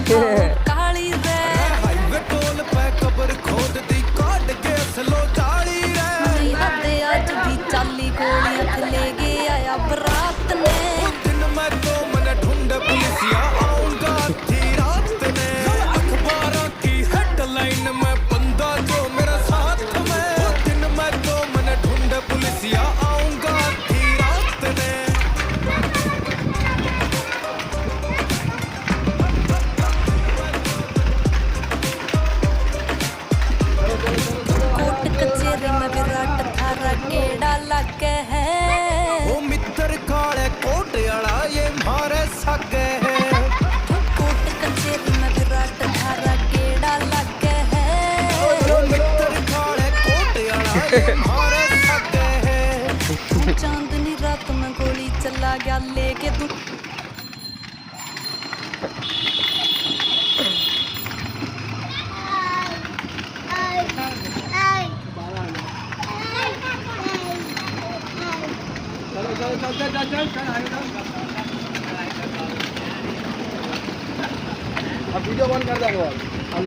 काली रे highway toll पे cover खोद दी काट के असलो चाली रे यादे आज भी चाली गोलियां थले गए आया बरात ने दिन मैं तो मन ढूंढ पुलिसिया आऊंगा थी रात ने अखबारों की हेडलाइन में बंदा जो मेरा साथ में दिन मैं तो मन ढूंढ पुलिसिया आऊंगा थी रात ने कोट कचेरी में विराट थारा केड़ा लगे है ओ मित्र काले कोट वाला ये मारे सके है कोट कचेरी में विराट थारा केड़ा लगे है ओ मित्र काले कोट वाला ये मारे सके है चांदनी रात में गोली चला गया लेके तू अब वीडियो बंद कर दो।